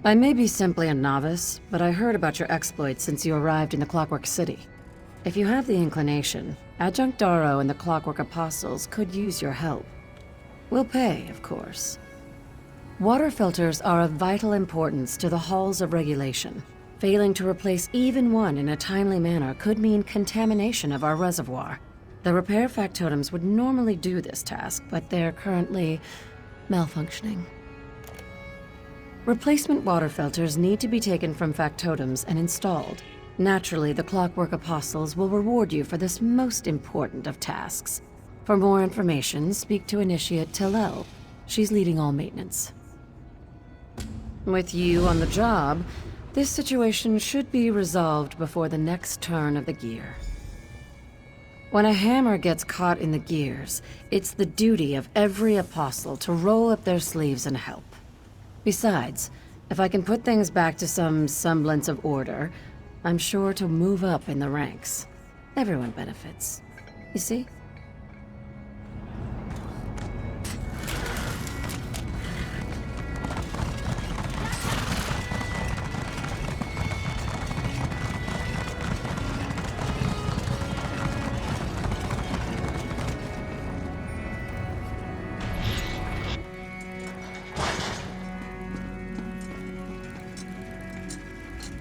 I may be simply a novice, but I heard about your exploits since you arrived in the Clockwork City. If you have the inclination, Adjunct Darrow and the Clockwork Apostles could use your help. We'll pay, of course. Water filters are of vital importance to the halls of regulation. Failing to replace even one in a timely manner could mean contamination of our reservoir. The repair factotums would normally do this task, but they're currently malfunctioning. Replacement water filters need to be taken from factotums and installed. Naturally, the Clockwork Apostles will reward you for this most important of tasks. For more information, speak to Initiate Tillel. She's leading all maintenance. With you on the job, this situation should be resolved before the next turn of the gear. When a hammer gets caught in the gears, it's the duty of every apostle to roll up their sleeves and help. Besides, if I can put things back to some semblance of order, I'm sure to move up in the ranks. Everyone benefits. You see?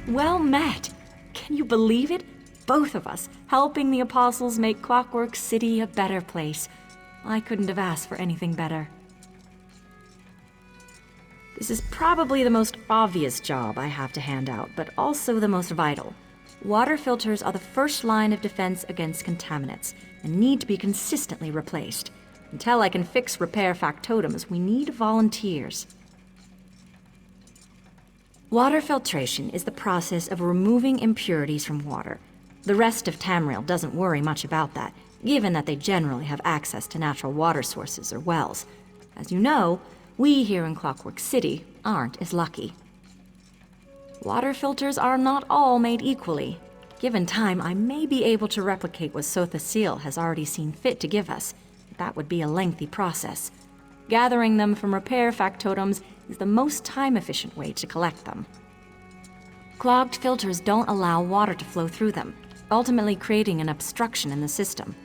Well met! Can you believe it? Both of us, helping the Apostles make Clockwork City a better place. I couldn't have asked for anything better. This is probably the most obvious job I have to hand out, but also the most vital. Water filters are the first line of defense against contaminants, and need to be consistently replaced. Until I can fix repair factotums, we need volunteers. Water filtration is the process of removing impurities from water. The rest of Tamriel doesn't worry much about that, given that they generally have access to natural water sources or wells. As you know, we here in Clockwork City aren't as lucky. Water filters are not all made equally. Given time, I may be able to replicate what Sotha Seal has already seen fit to give us. That would be a lengthy process. Gathering them from repair factotums is the most time-efficient way to collect them. Clogged filters don't allow water to flow through them, ultimately creating an obstruction in the system.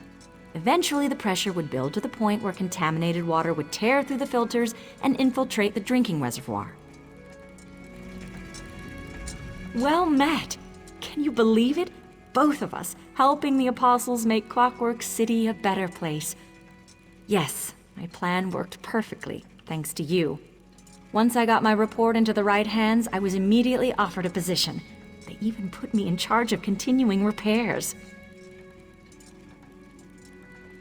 Eventually, the pressure would build to the point where contaminated water would tear through the filters and infiltrate the drinking reservoir. Well met! Can you believe it? Both of us, helping the Apostles make Clockwork City a better place. Yes, my plan worked perfectly, thanks to you. Once I got my report into the right hands, I was immediately offered a position. They even put me in charge of continuing repairs.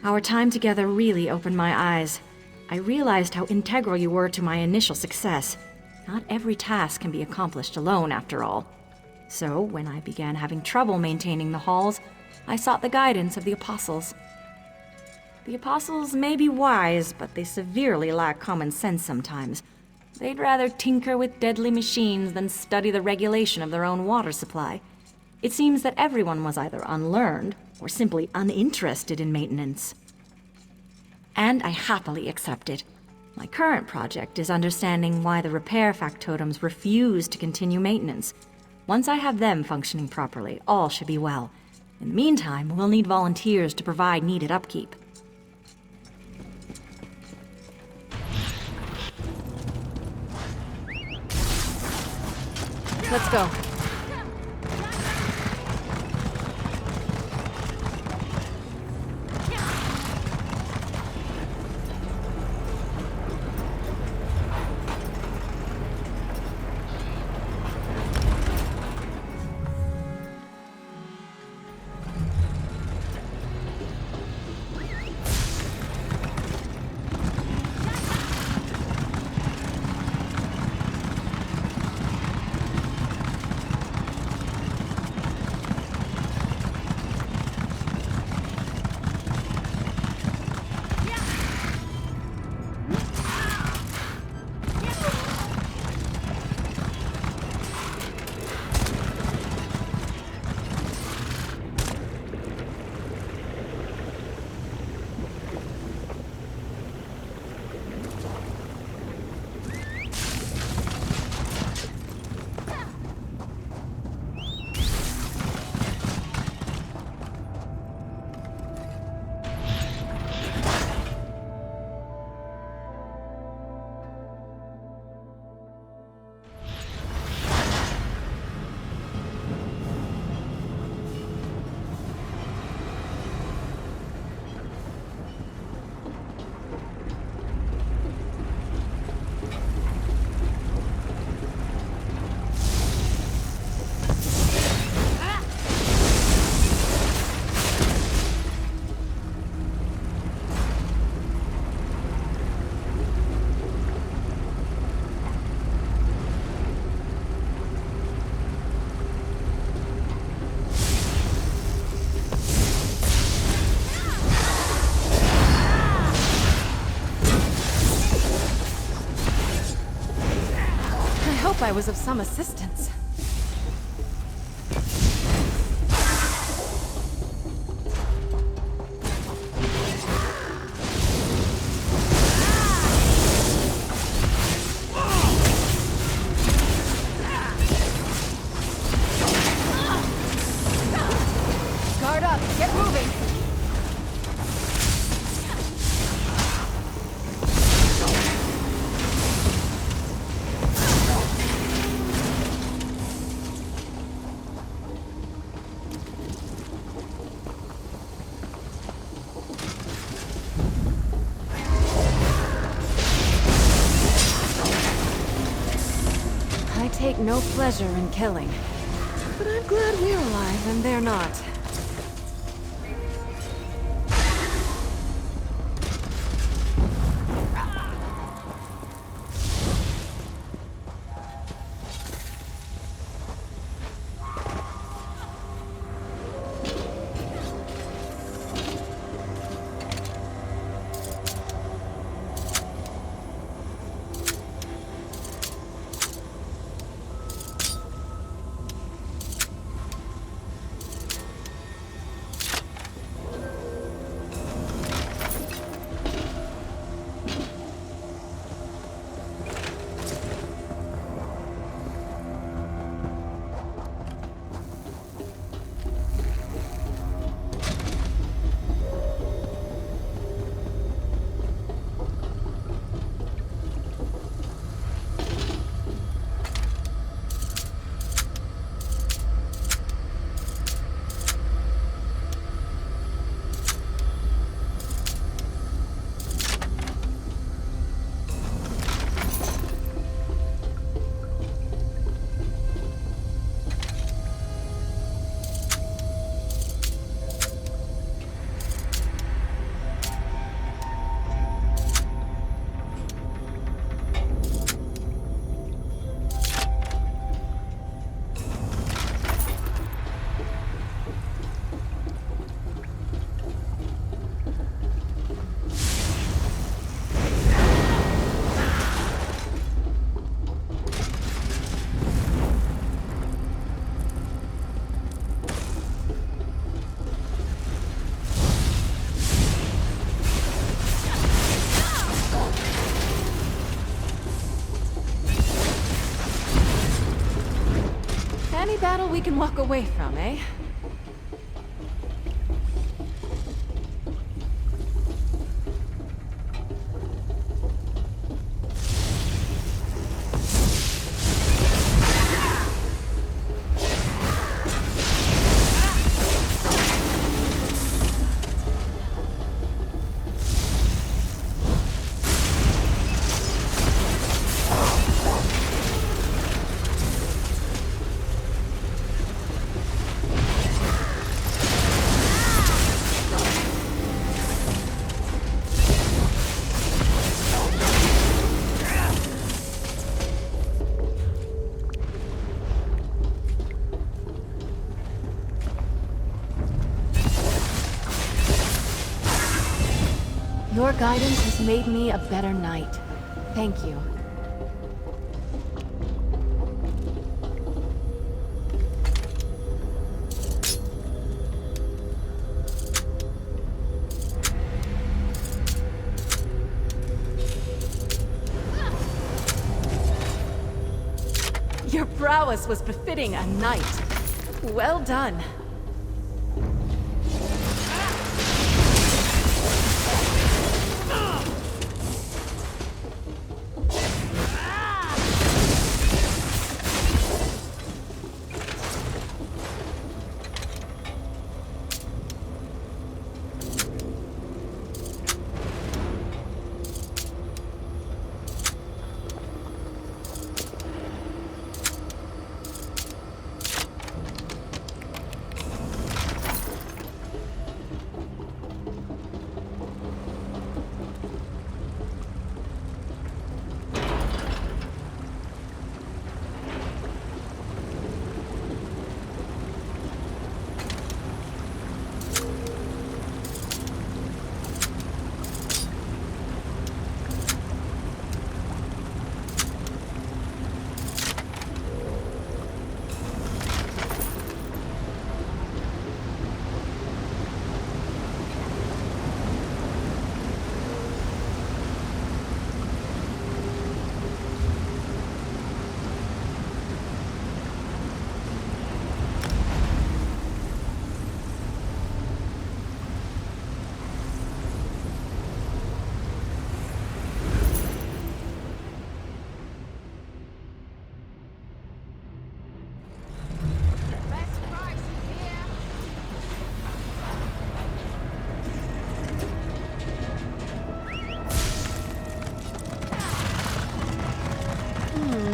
Our time together really opened my eyes. I realized how integral you were to my initial success. Not every task can be accomplished alone, after all. So, when I began having trouble maintaining the halls, I sought the guidance of the Apostles. The Apostles may be wise, but they severely lack common sense sometimes. They'd rather tinker with deadly machines than study the regulation of their own water supply. It seems that everyone was either unlearned or simply uninterested in maintenance. And I happily accepted. My current project is understanding why the repair factotums refuse to continue maintenance. Once I have them functioning properly, all should be well. In the meantime, we'll need volunteers to provide needed upkeep. Let's go. hope I was of some assistance. Guard up! Get moving! I take no pleasure in killing, but I'm glad we're alive and they're not. Any battle we can walk away from, eh? Your guidance has made me a better knight. Thank you. Your prowess was befitting a knight. Well done.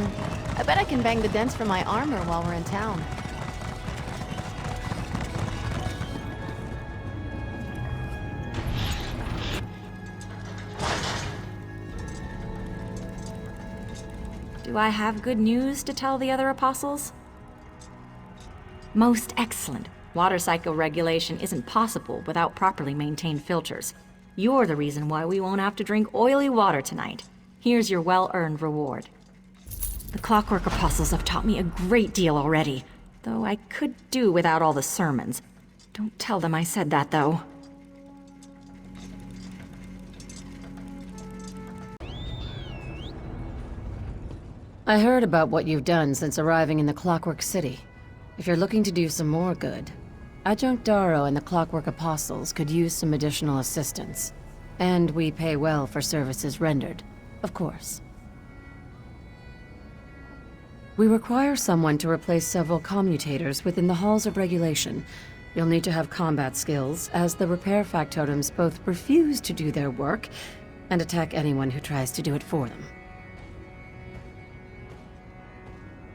I bet I can bang the dents from my armor while we're in town. Do I have good news to tell the other apostles? Most excellent. Water cycle regulation isn't possible without properly maintained filters. You're the reason why we won't have to drink oily water tonight. Here's your well-earned reward. The Clockwork Apostles have taught me a great deal already, though I could do without all the sermons. Don't tell them I said that, though. I heard about what you've done since arriving in the Clockwork City. If you're looking to do some more good, Adjunct Darrow and the Clockwork Apostles could use some additional assistance. And we pay well for services rendered, of course. We require someone to replace several commutators within the halls of regulation. You'll need to have combat skills, as the repair factotums both refuse to do their work and attack anyone who tries to do it for them.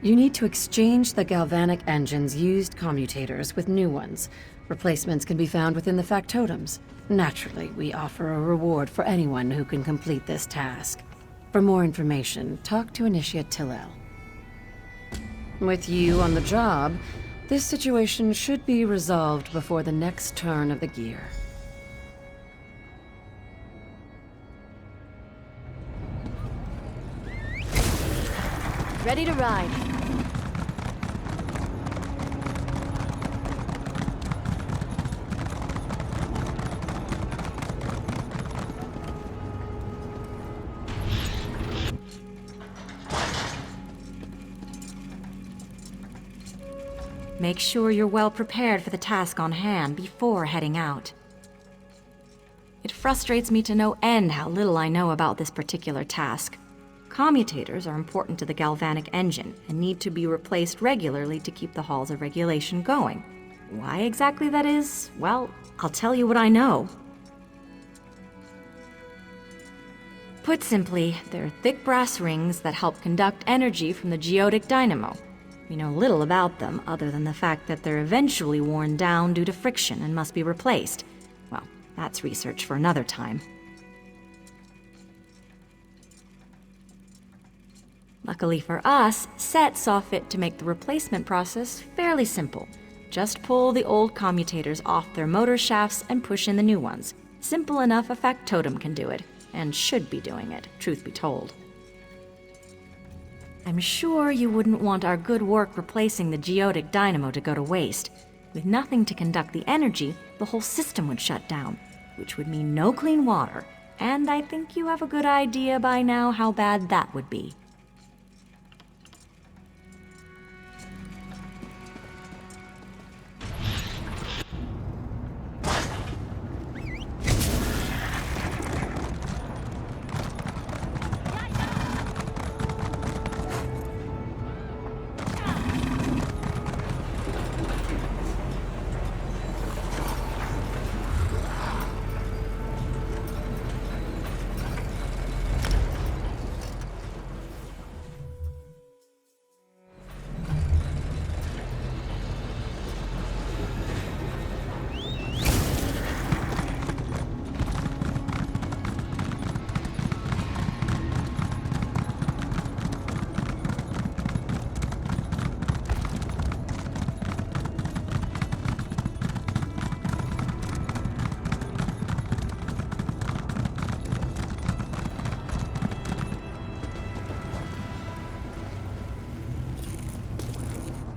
You need to exchange the galvanic engine's used commutators with new ones. Replacements can be found within the factotums. Naturally, we offer a reward for anyone who can complete this task. For more information, talk to Initiate Tillel. With you on the job, this situation should be resolved before the next turn of the gear. Ready to ride. Make sure you're well prepared for the task on hand before heading out. It frustrates me to no end how little I know about this particular task. Commutators are important to the galvanic engine and need to be replaced regularly to keep the halls of regulation going. Why exactly that is? Well, I'll tell you what I know. Put simply, they're thick brass rings that help conduct energy from the geotic dynamo. We know little about them other than the fact that they're eventually worn down due to friction and must be replaced. Well, that's research for another time. Luckily for us, Set saw fit to make the replacement process fairly simple. Just pull the old commutators off their motor shafts and push in the new ones. Simple enough a factotum can do it, and should be doing it, truth be told. I'm sure you wouldn't want our good work replacing the geotic dynamo to go to waste. With nothing to conduct the energy, the whole system would shut down, which would mean no clean water, and I think you have a good idea by now how bad that would be.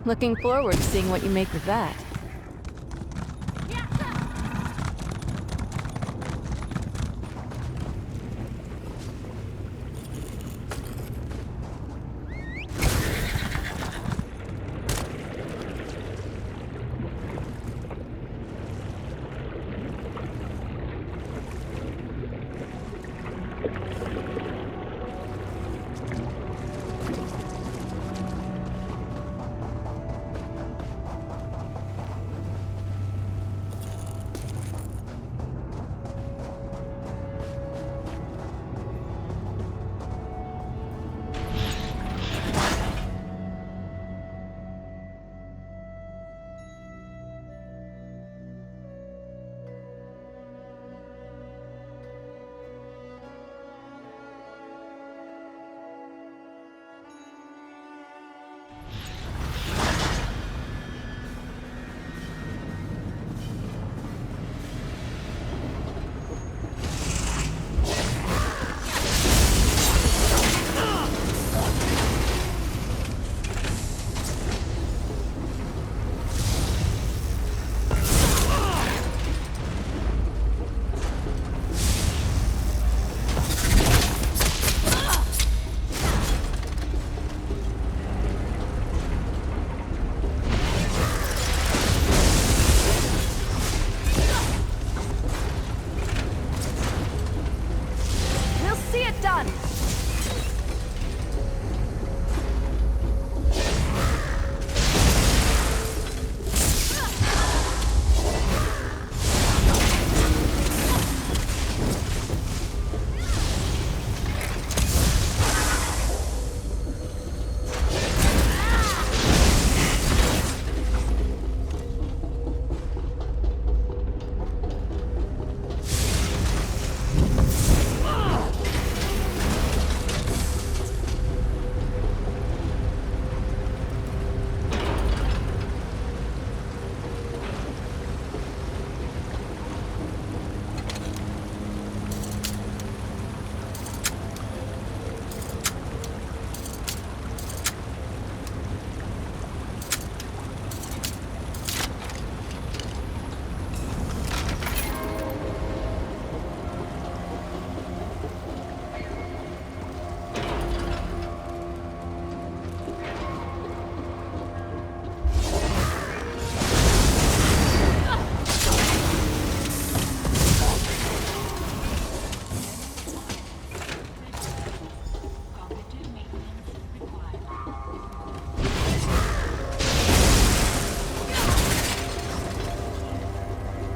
Looking forward to seeing what you make with that.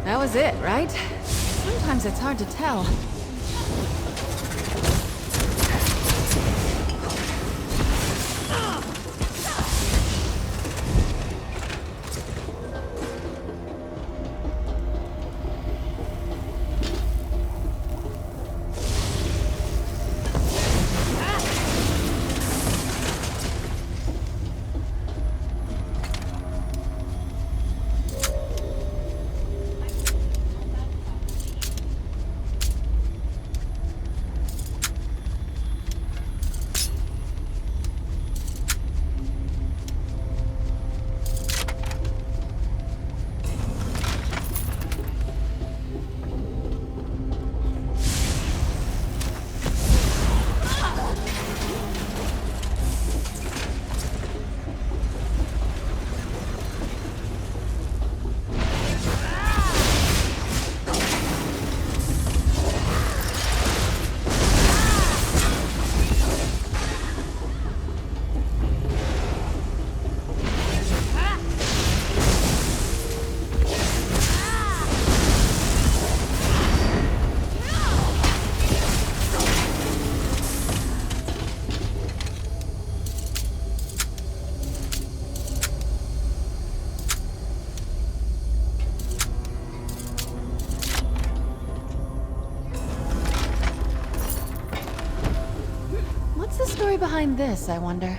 That was it, right? Sometimes it's hard to tell. What's the story behind this, I wonder?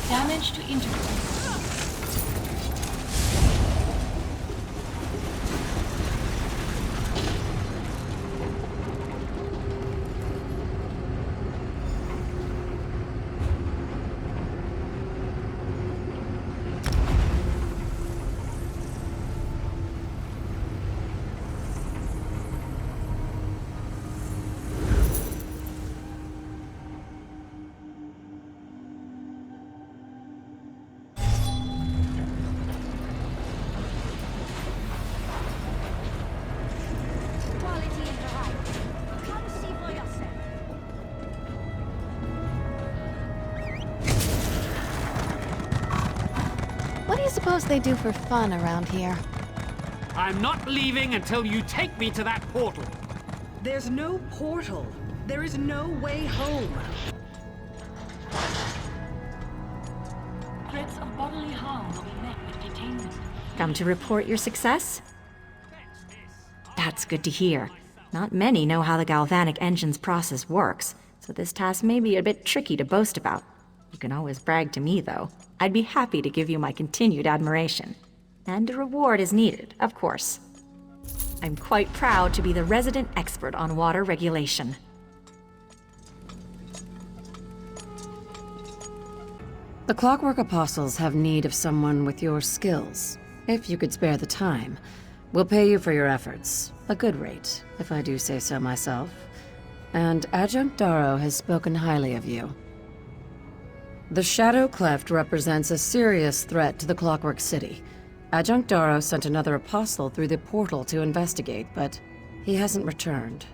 Damage to interface. What do you suppose they do for fun around here? I'm not leaving until you take me to that portal. There's no portal. There is no way home. Threats of bodily harm will be met with detainment. Come to report your success? That's good to hear. Not many know how the galvanic engine's process works, so this task may be a bit tricky to boast about. You can always brag to me, though. I'd be happy to give you my continued admiration. And a reward is needed, of course. I'm quite proud to be the resident expert on water regulation. The Clockwork Apostles have need of someone with your skills. If you could spare the time, we'll pay you for your efforts. A good rate, if I do say so myself. And Adjunct Darrow has spoken highly of you. The Shadow Cleft represents a serious threat to the Clockwork City. Adjunct Darrow sent another apostle through the portal to investigate, but he hasn't returned.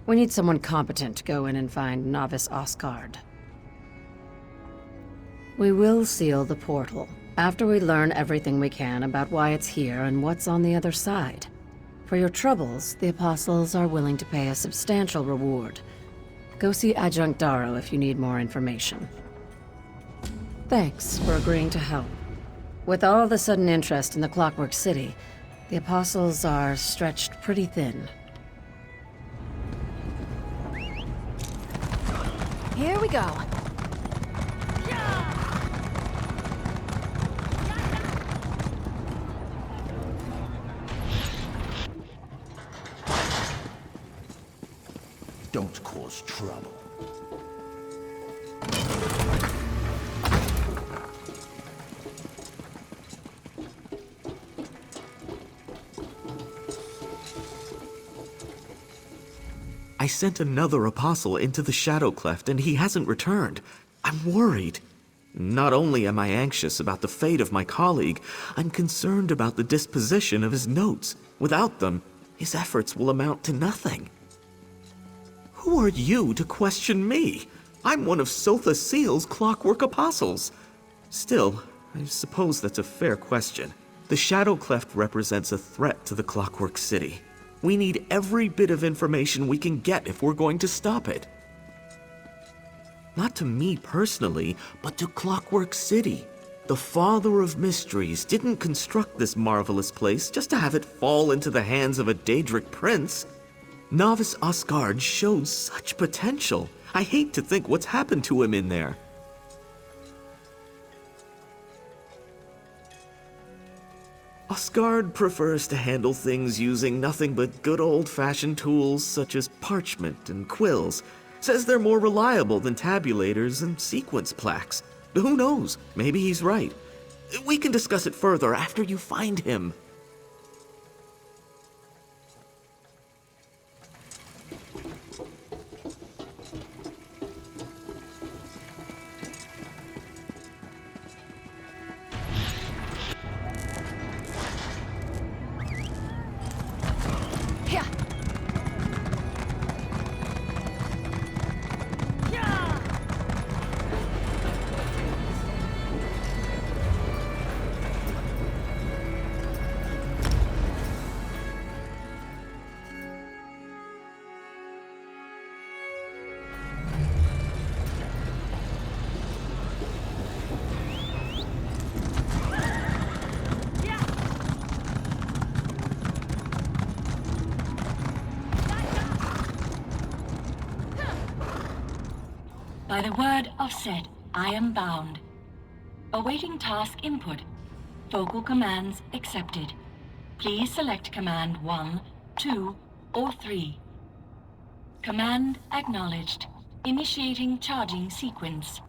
We need someone competent to go in and find Novice Oscard. We will seal the portal after we learn everything we can about why it's here and what's on the other side. For your troubles, the apostles are willing to pay a substantial reward. Go see Adjunct Darrow if you need more information. Thanks for agreeing to help. With all the sudden interest in the Clockwork City, the apostles are stretched pretty thin. Here we go. don't cause trouble. I sent another apostle into the Shadow Cleft and he hasn't returned. I'm worried. Not only am I anxious about the fate of my colleague, I'm concerned about the disposition of his notes. Without them, his efforts will amount to nothing. Who are you to question me? I'm one of Sotha Seal's Clockwork Apostles. Still, I suppose that's a fair question. The Shadow Cleft represents a threat to the Clockwork City. We need every bit of information we can get if we're going to stop it. Not to me personally, but to Clockwork City. The Father of Mysteries didn't construct this marvelous place just to have it fall into the hands of a Daedric prince. Novice Asgard showed such potential. I hate to think what's happened to him in there. Asgard prefers to handle things using nothing but good old-fashioned tools such as parchment and quills. Says they're more reliable than tabulators and sequence plaques. Who knows? Maybe he's right. We can discuss it further after you find him. By the word of Set, I am bound. Awaiting task input. Vocal commands accepted. Please select command 1, 2, or 3. Command acknowledged. Initiating charging sequence.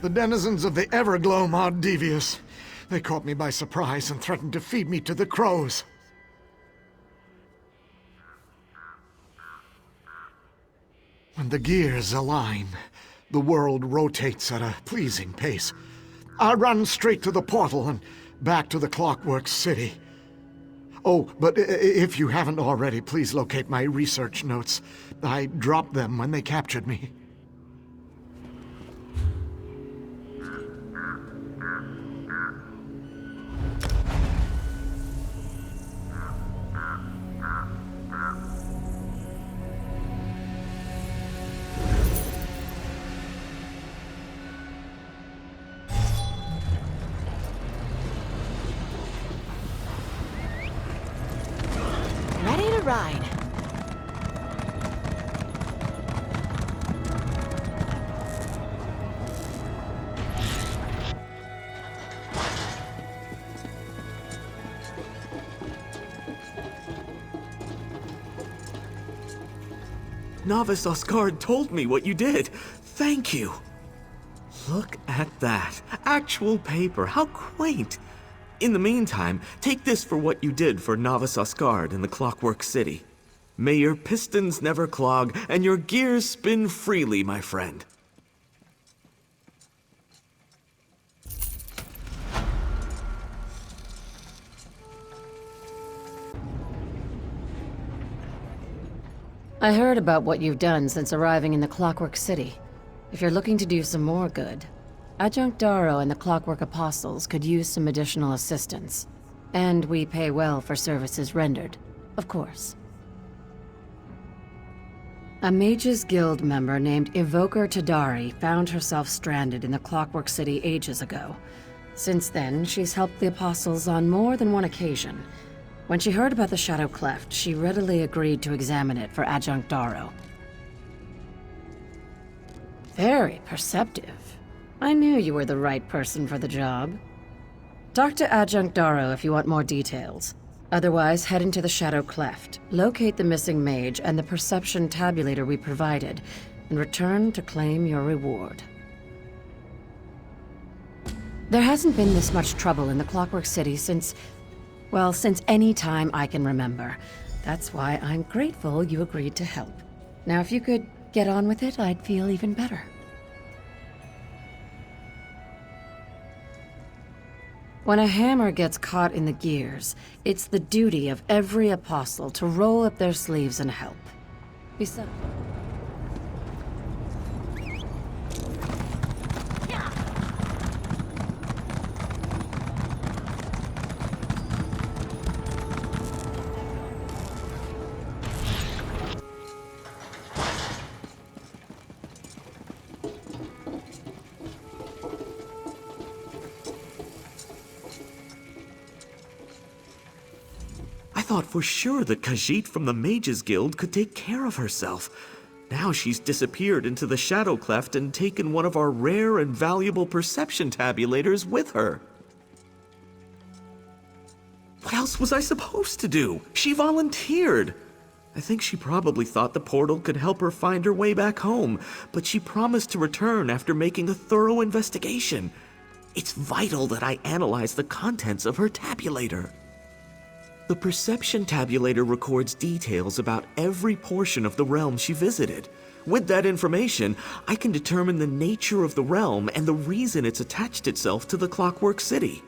The denizens of the Evergloam are devious. They caught me by surprise and threatened to feed me to the crows. When the gears align, the world rotates at a pleasing pace. I run straight to the portal and back to the Clockwork City. Oh, but if you haven't already, please locate my research notes. I dropped them when they captured me. Ready to ride. Novice Oscard told me what you did. Thank you. Look at that. Actual paper. How quaint. In the meantime, take this for what you did for Novice Oscard in the Clockwork City. May your pistons never clog and your gears spin freely, my friend. I heard about what you've done since arriving in the Clockwork City. If you're looking to do some more good, Adjunct Darrow and the Clockwork Apostles could use some additional assistance. And we pay well for services rendered, of course. A Mages Guild member named Evoker Tadari found herself stranded in the Clockwork City ages ago. Since then, she's helped the Apostles on more than one occasion. When she heard about the Shadow Cleft, she readily agreed to examine it for Adjunct Darrow. Very perceptive. I knew you were the right person for the job. Talk to Adjunct Darrow if you want more details. Otherwise, head into the Shadow Cleft, locate the missing mage and the perception tabulator we provided, and return to claim your reward. There hasn't been this much trouble in the Clockwork City since any time I can remember. That's why I'm grateful you agreed to help. Now, if you could get on with it, I'd feel even better. When a hammer gets caught in the gears, it's the duty of every apostle to roll up their sleeves and help. Besides... I thought for sure that Khajiit from the Mages Guild could take care of herself. Now she's disappeared into the Shadow Cleft and taken one of our rare and valuable perception tabulators with her. What else was I supposed to do? She volunteered. I think she probably thought the portal could help her find her way back home, but she promised to return after making a thorough investigation. It's vital that I analyze the contents of her tabulator. The perception tabulator records details about every portion of the realm she visited. With that information, I can determine the nature of the realm and the reason it's attached itself to the Clockwork City.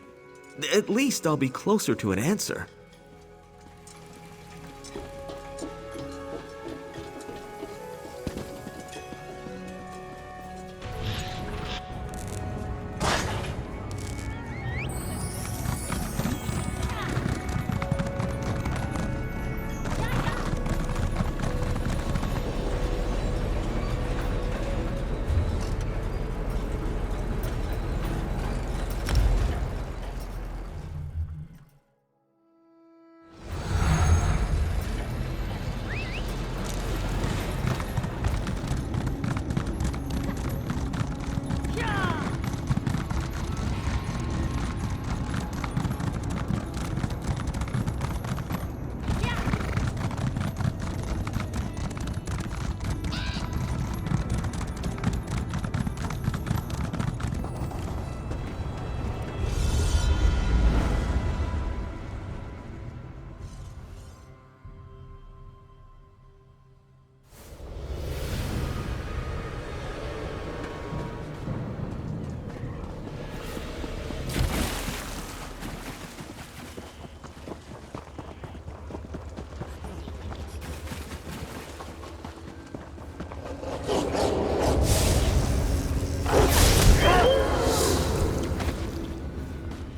At least I'll be closer to an answer.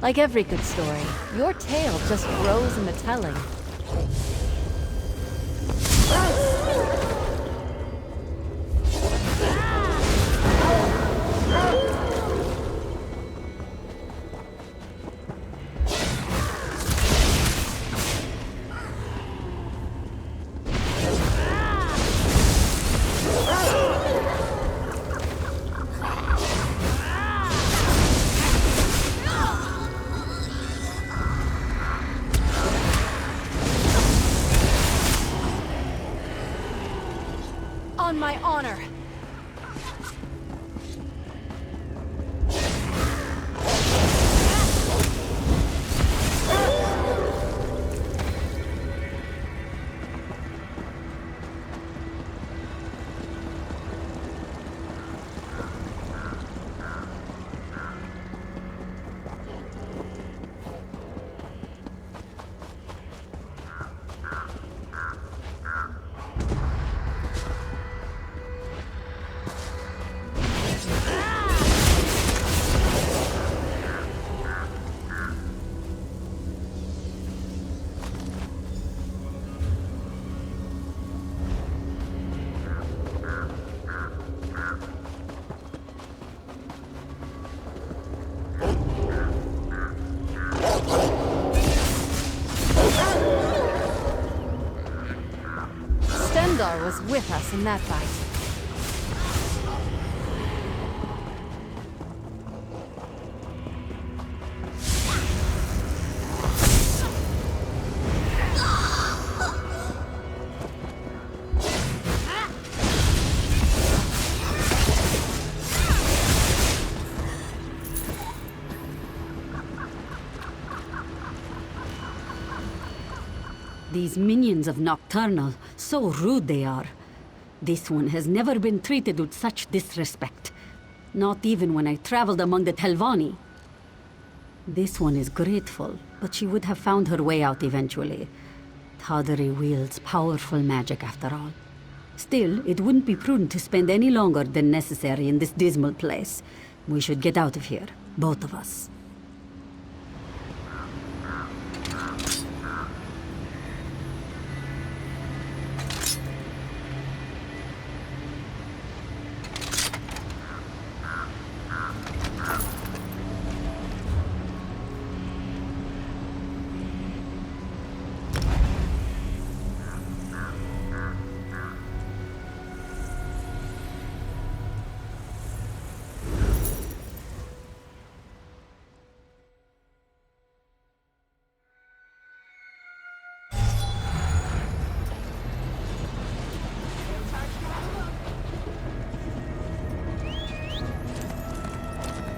Like every good story, your tale just grows in the telling. On my honor. Stendar was with us in that fight. These minions of Nocturnal, so rude they are. This one has never been treated with such disrespect. Not even when I traveled among the Telvanni. This one is grateful, but she would have found her way out eventually. Tadari wields powerful magic after all. Still, it wouldn't be prudent to spend any longer than necessary in this dismal place. We should get out of here, both of us.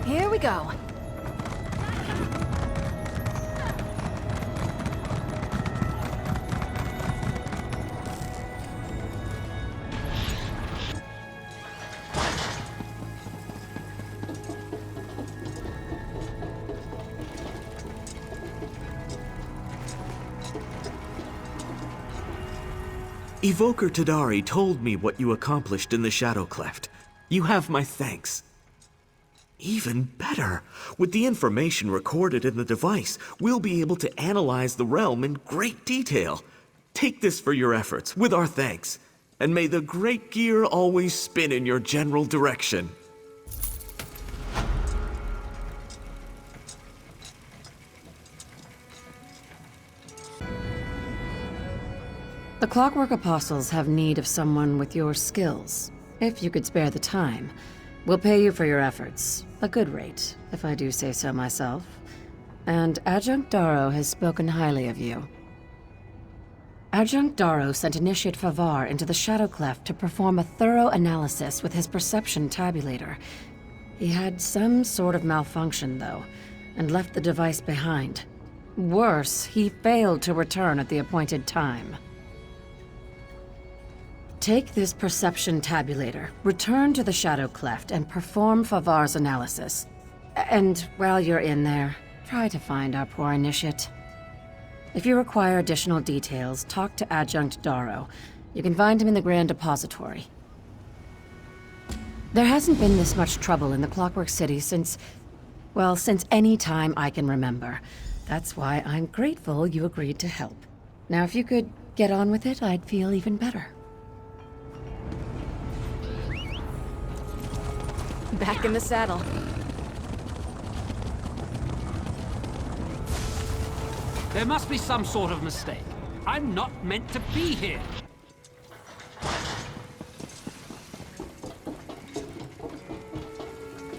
Here we go. Evoker Tadari told me what you accomplished in the Shadow Cleft. You have my thanks. Even better, with the information recorded in the device, we'll be able to analyze the realm in great detail. Take this for your efforts, with our thanks. And may the great gear always spin in your general direction. The Clockwork Apostles have need of someone with your skills. If you could spare the time, we'll pay you for your efforts. A good rate, if I do say so myself. And Adjunct Darrow has spoken highly of you. Adjunct Darrow sent Initiate Favar into the Shadow Cleft to perform a thorough analysis with his perception tabulator. He had some sort of malfunction, though, and left the device behind. Worse, he failed to return at the appointed time. Take this perception tabulator, return to the Shadow Cleft, and perform Favar's analysis. And while you're in there, try to find our poor Initiate. If you require additional details, talk to Adjunct Darrow. You can find him in the Grand Depository. There hasn't been this much trouble in the Clockwork City since... Well, since any time I can remember. That's why I'm grateful you agreed to help. Now, if you could get on with it, I'd feel even better. Back in the saddle. There must be some sort of mistake. I'm not meant to be here.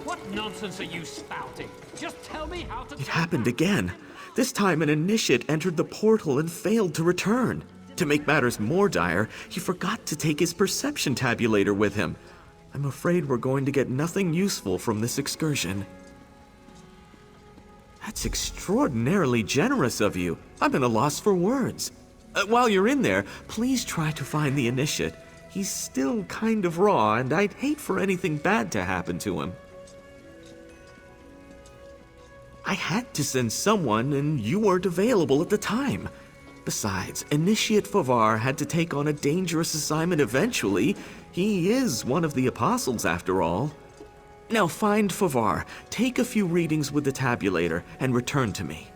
What nonsense are you spouting? Just tell me how to... It happened again. This time an initiate entered the portal and failed to return. To make matters more dire, he forgot to take his perception tabulator with him. I'm afraid we're going to get nothing useful from this excursion. That's extraordinarily generous of you. I'm at a loss for words. While you're in there, please try to find the initiate. He's still kind of raw, and I'd hate for anything bad to happen to him. I had to send someone, and you weren't available at the time. Besides, Initiate Favar had to take on a dangerous assignment eventually. He is one of the apostles, after all. Now find Favar, take a few readings with the tabulator, and return to me.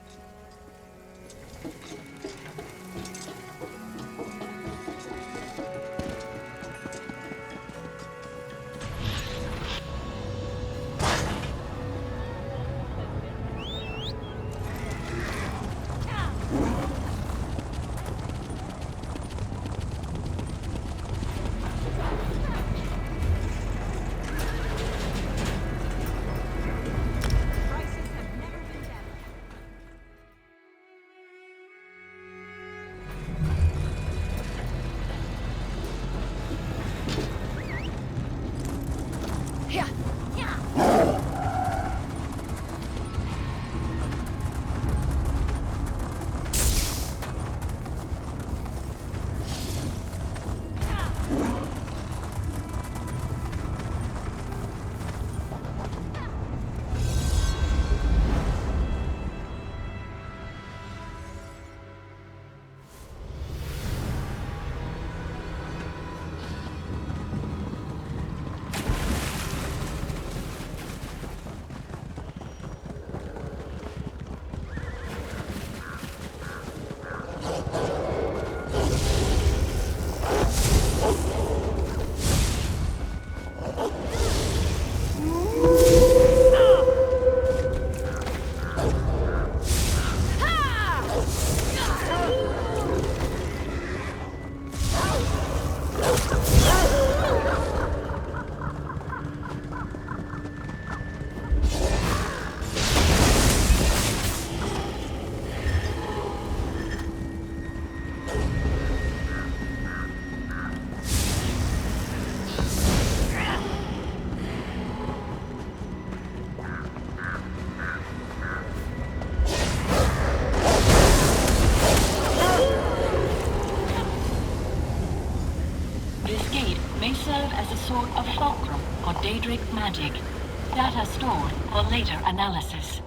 May serve as a sort of fulcrum for Daedric magic. Data stored for later analysis.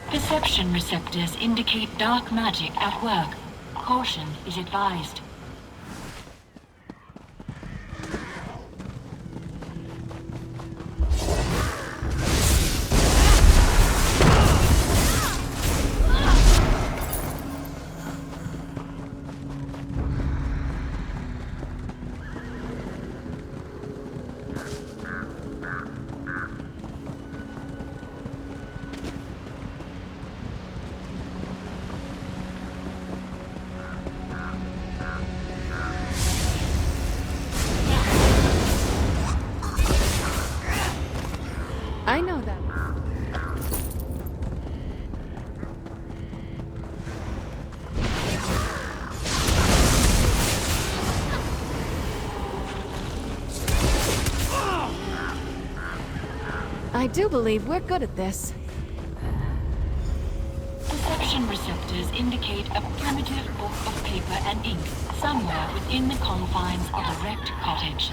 Perception receptors indicate dark magic at work. Caution is advised. I do believe we're good at this. Perception receptors indicate a primitive book of paper and ink somewhere within the confines of a wrecked cottage.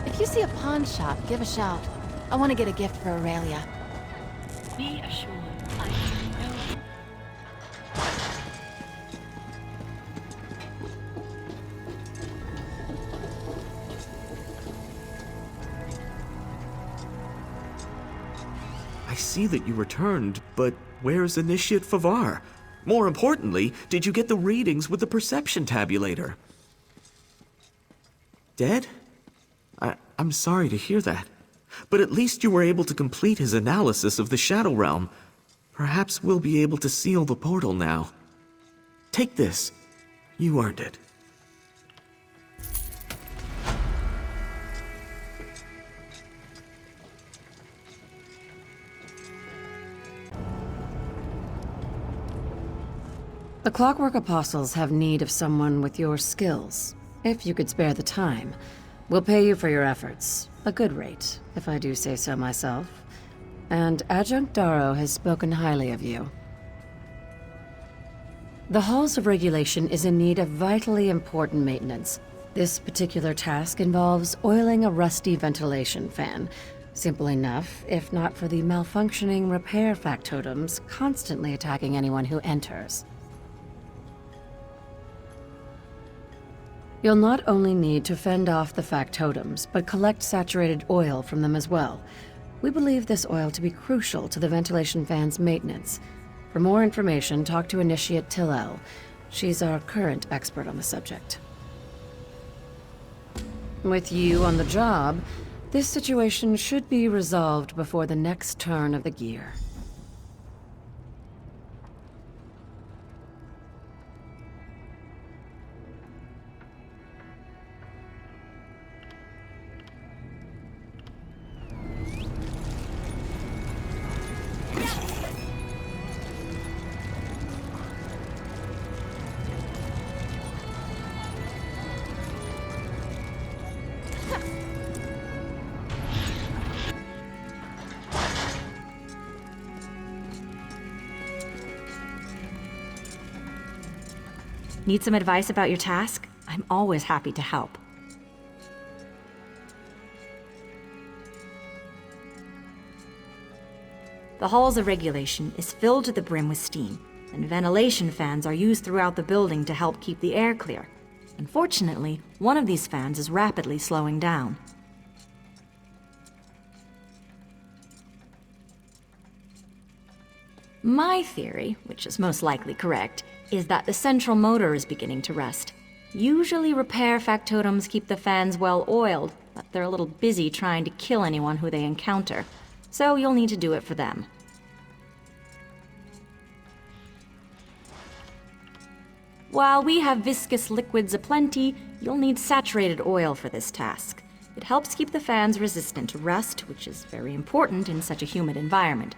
If you see a pawn shop, give a shout. I want to get a gift for Aurelia. Be assured, I know. I see that you returned, but where's Initiate Favar? More importantly, did you get the readings with the perception tabulator? Dead? I'm sorry to hear that. But at least you were able to complete his analysis of the Shadow Realm. Perhaps we'll be able to seal the portal now. Take this. You earned it. The Clockwork Apostles have need of someone with your skills. If you could spare the time, we'll pay you for your efforts. A good rate, if I do say so myself. And Adjunct Darrow has spoken highly of you. The Halls of Regulation is in need of vitally important maintenance. This particular task involves oiling a rusty ventilation fan. Simple enough, if not for the malfunctioning repair factotums constantly attacking anyone who enters. You'll not only need to fend off the factotums, but collect saturated oil from them as well. We believe this oil to be crucial to the ventilation fan's maintenance. For more information, talk to Initiate Tillel. She's our current expert on the subject. With you on the job, this situation should be resolved before the next turn of the gear. Need some advice about your task? I'm always happy to help. The Halls of Regulation is filled to the brim with steam, and ventilation fans are used throughout the building to help keep the air clear. Unfortunately, one of these fans is rapidly slowing down. My theory, which is most likely correct, is that the central motor is beginning to rust. Usually repair factotums keep the fans well oiled, but they're a little busy trying to kill anyone who they encounter, so you'll need to do it for them. While we have viscous liquids aplenty, you'll need saturated oil for this task. It helps keep the fans resistant to rust, which is very important in such a humid environment.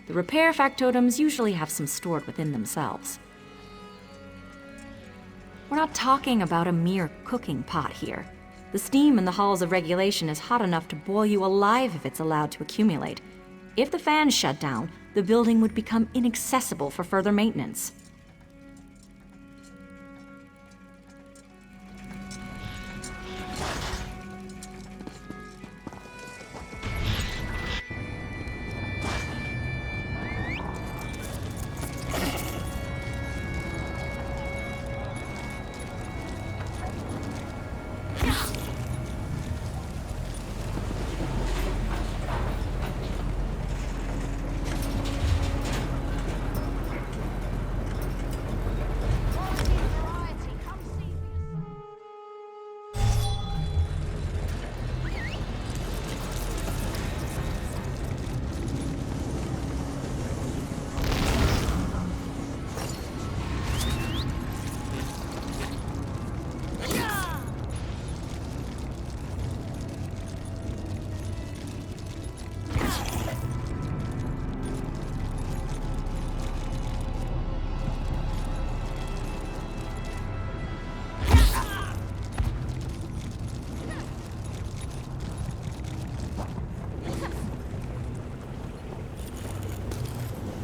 The repair factotums usually have some stored within themselves. We're not talking about a mere cooking pot here. The steam in the halls of regulation is hot enough to boil you alive if it's allowed to accumulate. If the fans shut down, the building would become inaccessible for further maintenance.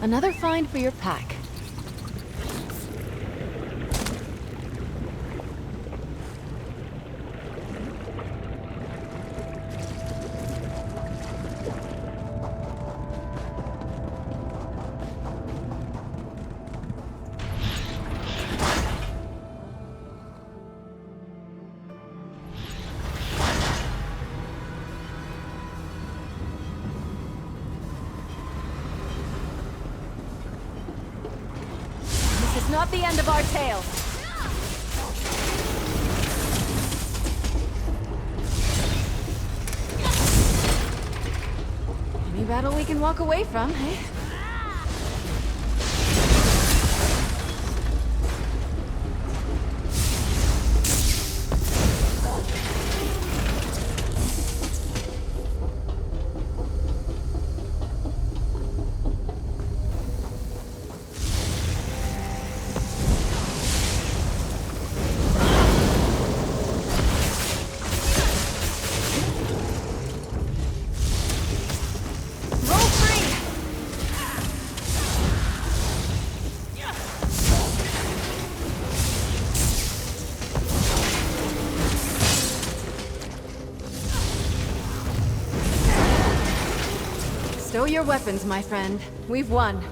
Another find for your pack. This is not the end of our tale. Any battle we can walk away from, eh? Stow your weapons, my friend. We've won.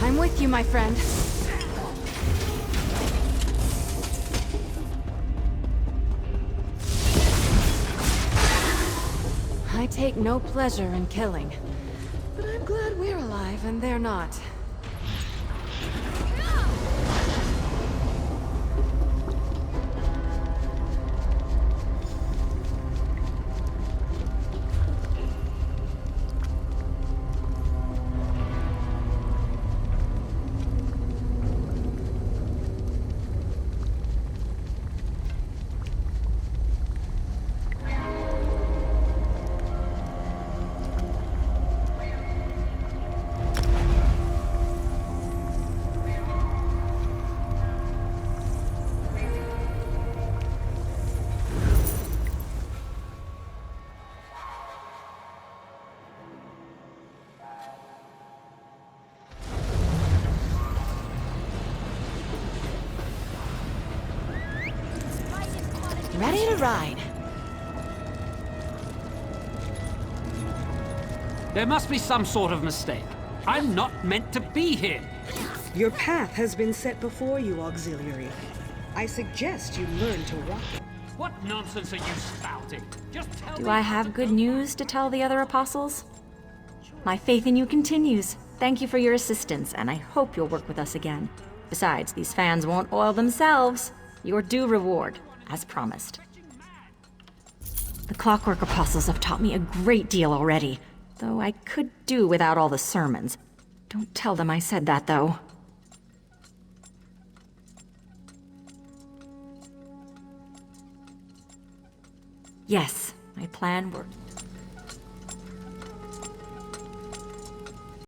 I'm with you, my friend. I take no pleasure in killing, but I'm glad we're alive and they're not. ready to ride. There must be some sort of mistake. I'm not meant to be here. Your path has been set before you, Auxiliary. I suggest you learn to walk it. What nonsense are you spouting? Just tell me Do I how have to good go. news to tell the other apostles? My faith in you continues. Thank you for your assistance, and I hope you'll work with us again. Besides, these fans won't oil themselves. Your due reward, as promised. The Clockwork Apostles have taught me a great deal already, though I could do without all the sermons. Don't tell them I said that, though. Yes, my plan worked